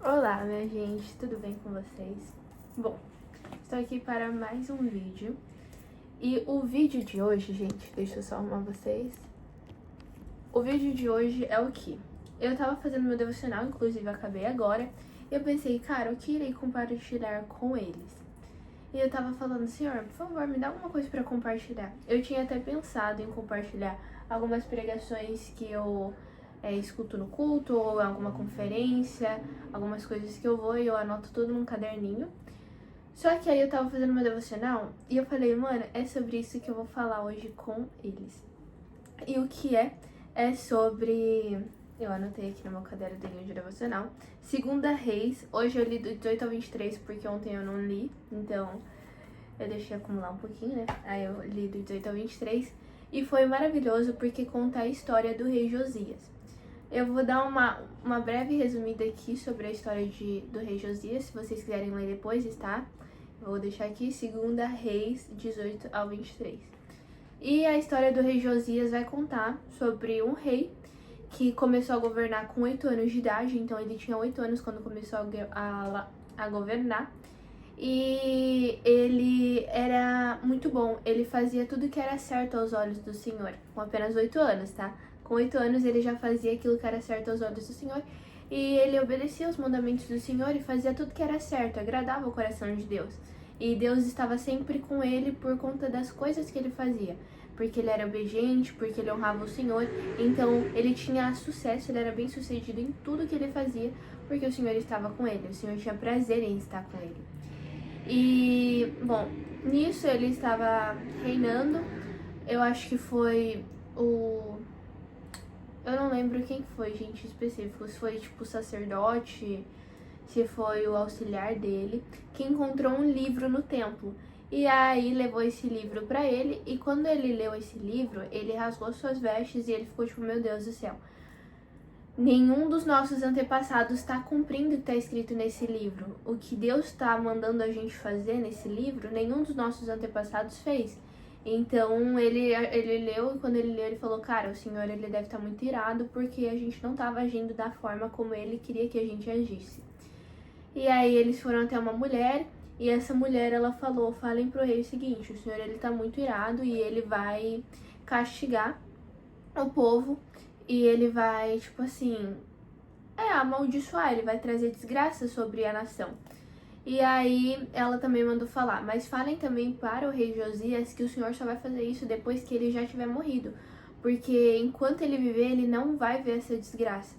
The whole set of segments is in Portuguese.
Olá, minha gente, tudo bem com vocês? Bom, estou aqui para mais um vídeo. E o vídeo de hoje, gente, deixa eu só arrumar vocês. O vídeo de hoje é o que? Eu tava fazendo meu devocional, inclusive eu acabei agora, e eu pensei, cara, o que irei compartilhar com eles? E eu tava falando, senhor, por favor, me dá alguma coisa para compartilhar. Eu tinha até pensado em compartilhar algumas pregações que eu escuto no culto, ou alguma conferência, algumas coisas que eu vou e eu anoto tudo num caderninho. Só que aí eu tava fazendo meu devocional e eu falei, mano, é sobre isso que eu vou falar hoje com eles. E o que é? É sobre... Eu anotei aqui no meu caderninho de devocional. Segunda Reis. Hoje eu li do 18 ao 23 porque ontem eu não li. Então eu deixei acumular um pouquinho, né? Aí eu li do 18 ao 23. E foi maravilhoso porque conta a história do rei Josias. Eu vou dar uma breve resumida aqui sobre a história do rei Josias. Se vocês quiserem ler depois, está? Eu vou deixar aqui, Segunda Reis 18 ao 23. E a história do rei Josias vai contar sobre um rei que começou a governar com 8 anos de idade. Então ele tinha 8 anos quando começou a governar. E ele era muito bom, ele fazia tudo que era certo aos olhos do Senhor, com apenas 8 anos, tá? Com 8 anos ele já fazia aquilo que era certo aos olhos do Senhor, e ele obedecia os mandamentos do Senhor e fazia tudo que era certo, agradava o coração de Deus. E Deus estava sempre com ele por conta das coisas que ele fazia, porque ele era obediente, porque ele honrava o Senhor, então ele tinha sucesso, ele era bem sucedido em tudo que ele fazia, porque o Senhor estava com ele, o Senhor tinha prazer em estar com ele. E, bom, nisso ele estava reinando. Eu acho que foi o... Eu não lembro quem foi, gente, específico. Se foi, tipo, o sacerdote, se foi o auxiliar dele, que encontrou um livro no templo. E aí levou esse livro pra ele, e quando ele leu esse livro, ele rasgou suas vestes e ele ficou tipo, meu Deus do céu. Nenhum dos nossos antepassados está cumprindo o que está escrito nesse livro. O que Deus está mandando a gente fazer nesse livro, nenhum dos nossos antepassados fez. Então ele leu, e quando ele leu, ele falou, cara, o Senhor ele deve estar muito irado porque a gente não estava agindo da forma como ele queria que a gente agisse. E aí eles foram até uma mulher, e essa mulher ela falou, falem pro rei o seguinte, o Senhor ele está muito irado e ele vai castigar o povo. E ele vai, tipo assim, amaldiçoar, ele vai trazer desgraça sobre a nação. E aí ela também mandou falar, mas falem também para o rei Josias que o Senhor só vai fazer isso depois que ele já tiver morrido. Porque enquanto ele viver, ele não vai ver essa desgraça.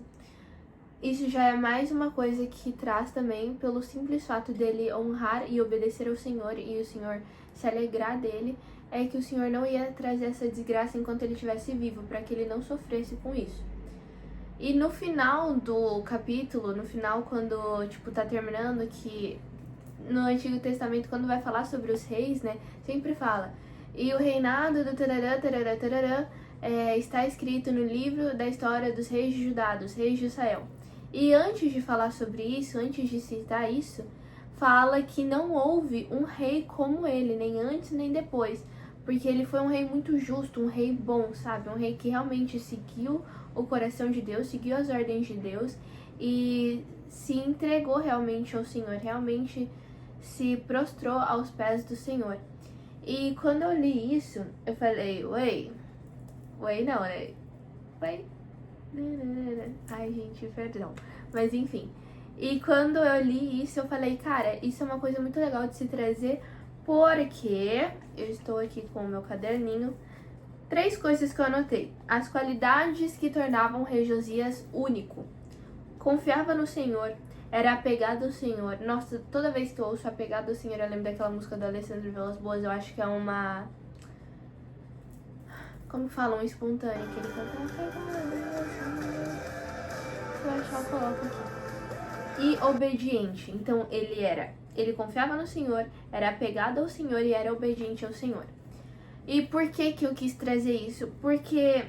Isso já é mais uma coisa que traz também pelo simples fato dele honrar e obedecer ao Senhor e o Senhor se alegrar dele, é que o Senhor não ia trazer essa desgraça enquanto ele estivesse vivo, para que ele não sofresse com isso. E no final do capítulo, no final quando, tipo, tá terminando, que no Antigo Testamento, quando vai falar sobre os reis, né, sempre fala, e o reinado do tarará, tarará, tarará, está escrito no livro da história dos reis de Judá, dos reis de Israel. E antes de falar sobre isso, antes de citar isso, fala que não houve um rei como ele, nem antes nem depois, porque ele foi um rei muito justo, um rei bom, sabe? Um rei que realmente seguiu o coração de Deus, seguiu as ordens de Deus e se entregou realmente ao Senhor, realmente se prostrou aos pés do Senhor. E quando eu li isso, eu falei, Wei não, né? Wei. Ai, gente, perdão. Mas enfim. E quando eu li isso, eu falei, cara, isso é uma coisa muito legal de se trazer, porque eu estou aqui com o meu caderninho. 3 coisas que eu anotei. As qualidades que tornavam o rei Josias único. Confiava no Senhor, era apegado ao Senhor. Nossa, toda vez que eu ouço apegado ao Senhor, eu lembro daquela música do Alessandro Vilas-Boas. Eu acho que é uma... Como falam? Espontânea, que ele canta apegado ao Senhor. Se eu achar, eu coloco aqui. E obediente. Então, ele confiava no Senhor, era apegado ao Senhor e era obediente ao Senhor. E por que que eu quis trazer isso? Porque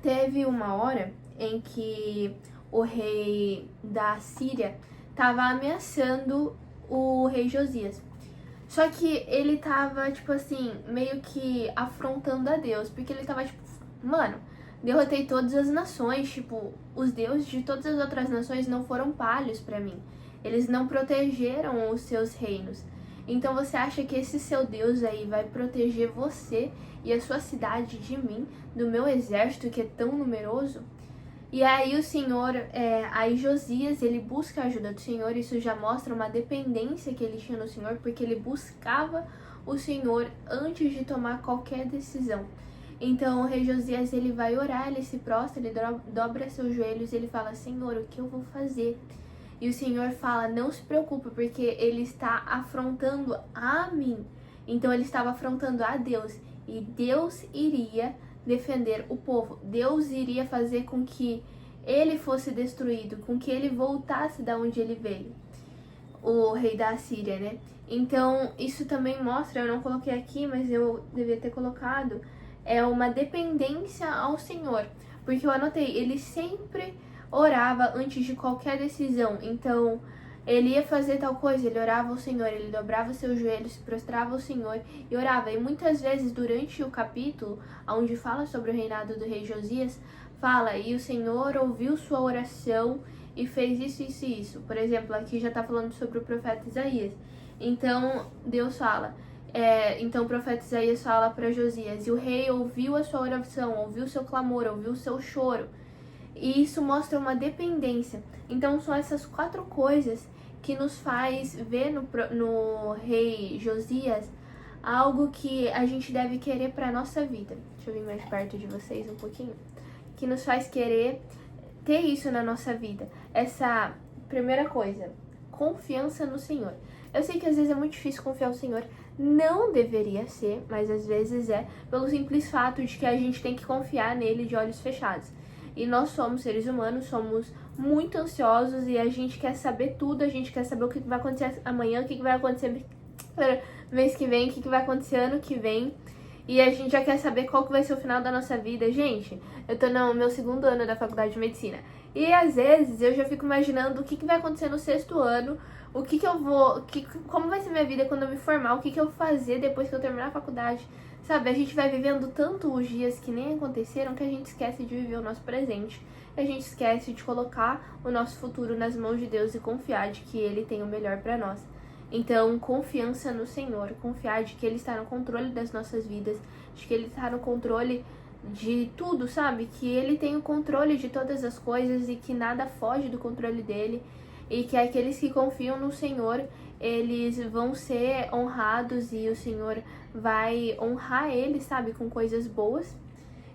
teve uma hora em que o rei da Síria estava ameaçando o rei Josias. Só que ele tava, tipo assim, meio que afrontando a Deus, porque ele tava tipo, mano, derrotei todas as nações. Tipo, os deuses de todas as outras nações não foram palhos para mim. Eles não protegeram os seus reinos. Então você acha que esse seu Deus aí vai proteger você e a sua cidade de mim, do meu exército que é tão numeroso? E aí o Senhor, aí Josias, ele busca a ajuda do Senhor. Isso já mostra uma dependência que ele tinha no Senhor, porque ele buscava o Senhor antes de tomar qualquer decisão. Então o rei Josias, ele vai orar, ele se prostra, ele dobra seus joelhos, ele fala: Senhor, o que eu vou fazer? E o Senhor fala: não se preocupe, porque ele está afrontando a mim. Então ele estava afrontando a Deus, e Deus iria defender o povo. Deus iria fazer com que ele fosse destruído, com que ele voltasse da onde ele veio, o rei da Assíria, né? Então isso também mostra, eu não coloquei aqui, mas eu devia ter colocado, uma dependência ao Senhor, porque eu anotei, ele sempre orava antes de qualquer decisão. Então ele ia fazer tal coisa, ele orava ao Senhor, ele dobrava seus joelhos, se prostrava ao Senhor e orava. E muitas vezes durante o capítulo, onde fala sobre o reinado do rei Josias, fala: e o Senhor ouviu sua oração e fez isso, isso e isso. Por exemplo, aqui já está falando sobre o profeta Isaías. Então Deus fala, então o profeta Isaías fala para Josias: e o rei ouviu a sua oração, ouviu o seu clamor, ouviu o seu choro. E isso mostra uma dependência. Então são essas 4 coisas que nos faz ver no rei Josias algo que a gente deve querer para nossa vida. Deixa eu vir mais perto de vocês um pouquinho. Que nos faz querer ter isso na nossa vida. Essa primeira coisa, confiança no Senhor. Eu sei que às vezes é muito difícil confiar no Senhor. Não deveria ser, mas às vezes é, pelo simples fato de que a gente tem que confiar nele de olhos fechados. E nós somos seres humanos, somos muito ansiosos e a gente quer saber tudo, a gente quer saber o que vai acontecer amanhã, o que vai acontecer mês que vem, o que vai acontecer ano que vem. E a gente já quer saber qual que vai ser o final da nossa vida. Gente, eu tô no meu 2º ano da faculdade de medicina. E às vezes eu já fico imaginando o que vai acontecer no 6º ano, o que eu vou, como vai ser minha vida quando eu me formar, o que eu vou fazer depois que eu terminar a faculdade. Sabe, a gente vai vivendo tanto os dias que nem aconteceram que a gente esquece de viver o nosso presente. A gente esquece de colocar o nosso futuro nas mãos de Deus e confiar de que Ele tem o melhor para nós. Então, confiança no Senhor, confiar de que Ele está no controle das nossas vidas, de que Ele está no controle de tudo, sabe? Que Ele tem o controle de todas as coisas e que nada foge do controle dEle. E que aqueles que confiam no Senhor, eles vão ser honrados e o Senhor vai honrar eles, sabe? Com coisas boas.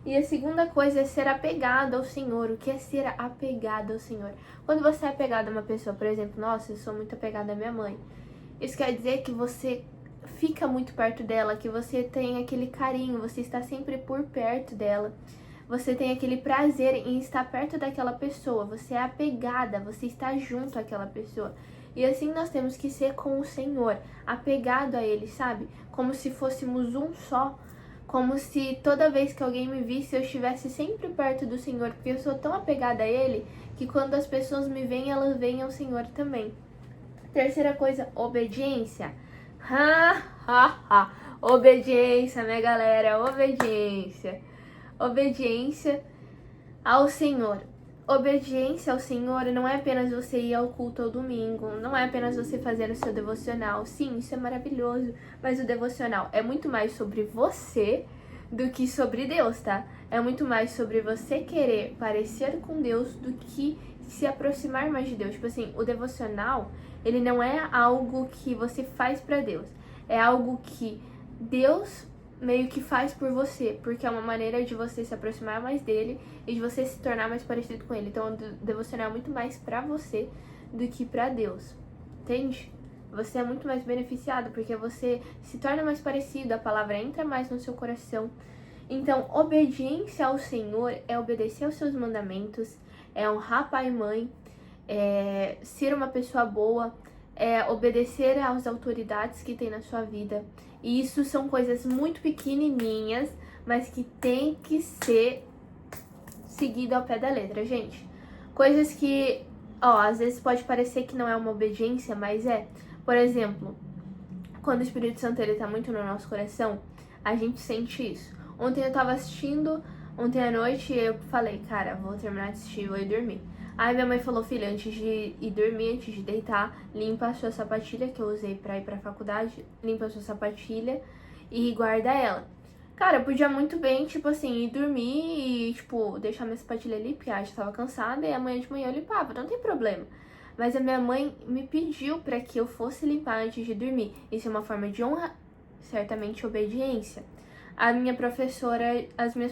E a segunda coisa é ser apegado ao Senhor. O que é ser apegado ao Senhor? Quando você é apegado a uma pessoa, por exemplo, nossa, eu sou muito apegada à minha mãe. Isso quer dizer que você fica muito perto dela, que você tem aquele carinho, você está sempre por perto dela. Você tem aquele prazer em estar perto daquela pessoa, você é apegada, você está junto àquela pessoa. E assim nós temos que ser com o Senhor, apegado a Ele, sabe? Como se fôssemos um só, como se toda vez que alguém me visse eu estivesse sempre perto do Senhor, porque eu sou tão apegada a Ele que quando as pessoas me veem, elas veem ao Senhor também. Terceira coisa, obediência. Obediência, minha galera, obediência. Obediência ao Senhor. Obediência ao Senhor não é apenas você ir ao culto ao domingo, não é apenas você fazer o seu devocional. Sim, isso é maravilhoso, mas o devocional é muito mais sobre você do que sobre Deus, tá? É muito mais sobre você querer parecer com Deus do que se aproximar mais de Deus. Tipo assim, o devocional, ele não é algo que você faz pra Deus, é algo que Deus meio que faz por você, porque é uma maneira de você se aproximar mais dele e de você se tornar mais parecido com ele. Então, o devocional é muito mais pra você do que pra Deus, entende? Você é muito mais beneficiado porque você se torna mais parecido, a palavra entra mais no seu coração. Então, obediência ao Senhor é obedecer aos seus mandamentos, é honrar pai e mãe, é ser uma pessoa boa, é obedecer às autoridades que tem na sua vida. E isso são coisas muito pequenininhas, mas que tem que ser seguido ao pé da letra, gente. Coisas que, às vezes pode parecer que não é uma obediência, mas é. Por exemplo, quando o Espírito Santo ele tá muito no nosso coração, a gente sente isso. Ontem eu tava assistindo Ontem à noite eu falei, cara, vou terminar de assistir e vou ir dormir. Aí minha mãe falou, filha, antes de ir dormir, antes de deitar, limpa a sua sapatilha que eu usei pra ir pra faculdade, limpa a sua sapatilha e guarda ela. Cara, eu podia muito bem, tipo assim, ir dormir e, tipo, deixar minha sapatilha ali, porque eu já tava cansada, e amanhã de manhã eu limpava, não tem problema. Mas a minha mãe me pediu pra que eu fosse limpar antes de dormir. Isso é uma forma de honra, certamente obediência. As minhas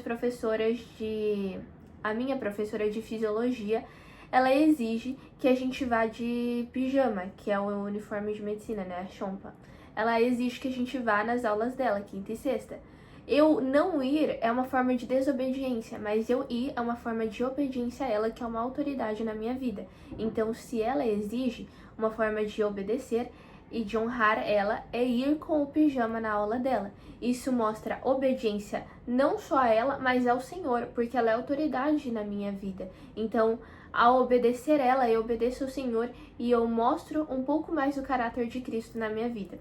professoras de... A minha professora de fisiologia, ela exige que a gente vá de pijama, que é o uniforme de medicina, né, a chompa. Ela exige que a gente vá nas aulas dela, quinta e sexta. Eu não ir é uma forma de desobediência, mas eu ir é uma forma de obediência a ela, que é uma autoridade na minha vida. Então, se ela exige, uma forma de obedecer e de honrar ela é ir com o pijama na aula dela. Isso mostra obediência não só a ela, mas ao Senhor, porque ela é autoridade na minha vida. Então, ao obedecer ela, eu obedeço ao Senhor e eu mostro um pouco mais do caráter de Cristo na minha vida.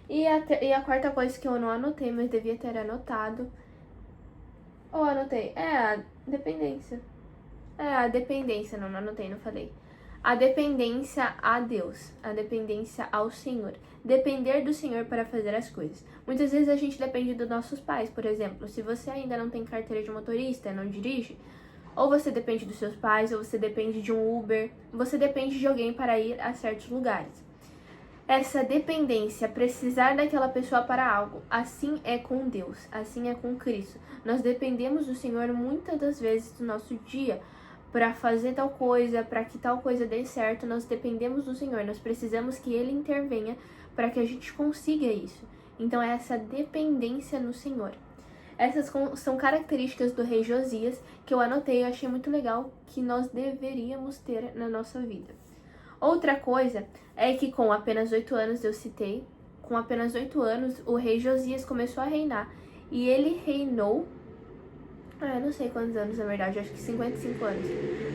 E a quarta coisa que eu não anotei, mas devia ter anotado. Ou anotei? A dependência. A dependência, não anotei, não falei. A dependência a Deus, a dependência ao Senhor. Depender do Senhor para fazer as coisas. Muitas vezes a gente depende dos nossos pais, por exemplo. Se você ainda não tem carteira de motorista, não dirige, ou você depende dos seus pais, ou você depende de um Uber, você depende de alguém para ir a certos lugares. Essa dependência, precisar daquela pessoa para algo, assim é com Deus, assim é com Cristo. Nós dependemos do Senhor muitas das vezes do nosso dia para fazer tal coisa, para que tal coisa dê certo. Nós dependemos do Senhor, nós precisamos que Ele intervenha para que a gente consiga isso. Então é essa dependência no Senhor. Essas são características do rei Josias que eu anotei e achei muito legal que nós deveríamos ter na nossa vida. Outra coisa é que com apenas 8 anos, eu citei, com apenas 8 anos, o rei Josias começou a reinar. E ele reinou, eu não sei quantos anos na verdade, acho que 55 anos.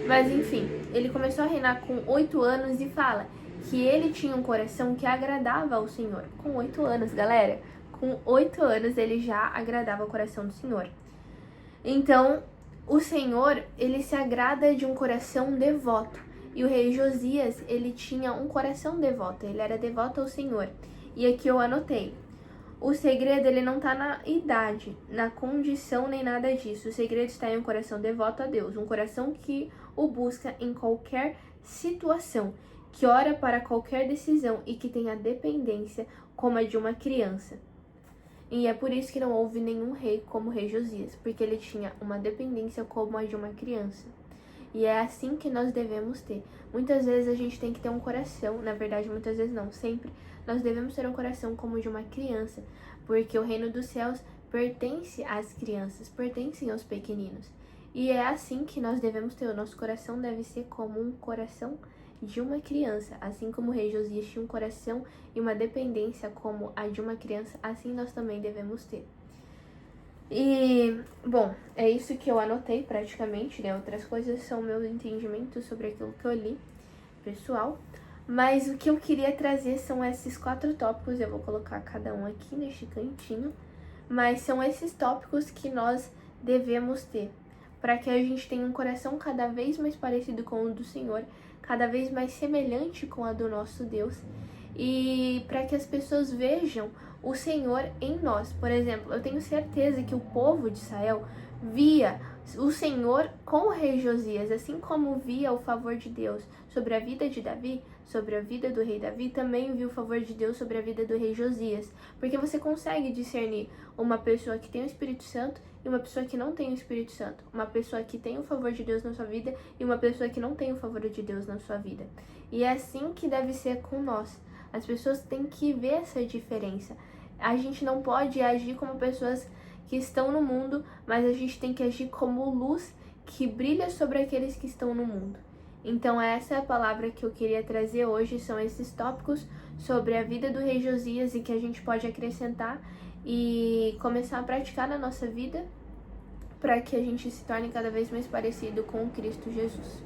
Mas enfim, ele começou a reinar com 8 anos e fala que ele tinha um coração que agradava ao Senhor. Com 8 anos, galera, com 8 anos ele já agradava o coração do Senhor. Então, o Senhor, ele se agrada de um coração devoto. E o rei Josias, ele tinha um coração devoto, ele era devoto ao Senhor. E aqui eu anotei. O segredo, ele não está na idade, na condição, nem nada disso. O segredo está em um coração devoto a Deus, um coração que o busca em qualquer situação, que ora para qualquer decisão e que tenha dependência como a de uma criança. E é por isso que não houve nenhum rei como o rei Josias, porque ele tinha uma dependência como a de uma criança. E é assim que nós devemos ter. Muitas vezes a gente tem que ter um coração, na verdade muitas vezes não, sempre. Nós devemos ter um coração como o de uma criança, porque o reino dos céus pertence às crianças, pertence aos pequeninos. E é assim que nós devemos ter, o nosso coração deve ser como um coração de uma criança. Assim como o rei Josias tinha um coração e uma dependência como a de uma criança, assim nós também devemos ter. E, bom, é isso que eu anotei praticamente, né? Outras coisas são meus entendimentos sobre aquilo que eu li, pessoal. Mas o que eu queria trazer são esses 4 tópicos, eu vou colocar cada um aqui neste cantinho. Mas são esses tópicos que nós devemos ter, para que a gente tenha um coração cada vez mais parecido com o do Senhor, cada vez mais semelhante com a do nosso Deus. E para que as pessoas vejam o Senhor em nós. Por exemplo, eu tenho certeza que o povo de Israel via o Senhor com o rei Josias, assim como via o favor de Deus sobre a vida de Davi, sobre a vida do rei Davi, também viu o favor de Deus sobre a vida do rei Josias. Porque você consegue discernir uma pessoa que tem o Espírito Santo e uma pessoa que não tem o Espírito Santo. Uma pessoa que tem o favor de Deus na sua vida e uma pessoa que não tem o favor de Deus na sua vida. E é assim que deve ser com nós. As pessoas têm que ver essa diferença. A gente não pode agir como pessoas que estão no mundo, mas a gente tem que agir como luz que brilha sobre aqueles que estão no mundo. Então essa é a palavra que eu queria trazer hoje, são esses tópicos sobre a vida do rei Josias e que a gente pode acrescentar e começar a praticar na nossa vida para que a gente se torne cada vez mais parecido com Cristo Jesus.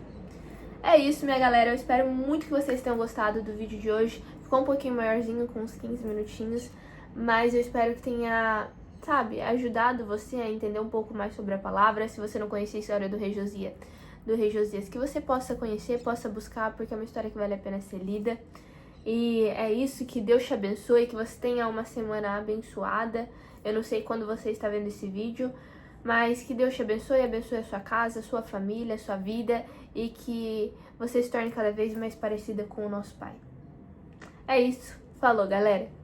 É isso, minha galera, eu espero muito que vocês tenham gostado do vídeo de hoje. Ficou um pouquinho maiorzinho, com uns 15 minutinhos, mas eu espero que tenha sabe, ajudado você a entender um pouco mais sobre a palavra. Se você não conhecia a história do Rei Josias, que você possa conhecer, possa buscar, porque é uma história que vale a pena ser lida. E é isso, que Deus te abençoe, que você tenha uma semana abençoada. Eu não sei quando você está vendo esse vídeo, mas que Deus te abençoe a sua casa, a sua família, a sua vida, e que você se torne cada vez mais parecida com o nosso Pai. É isso. Falou, galera!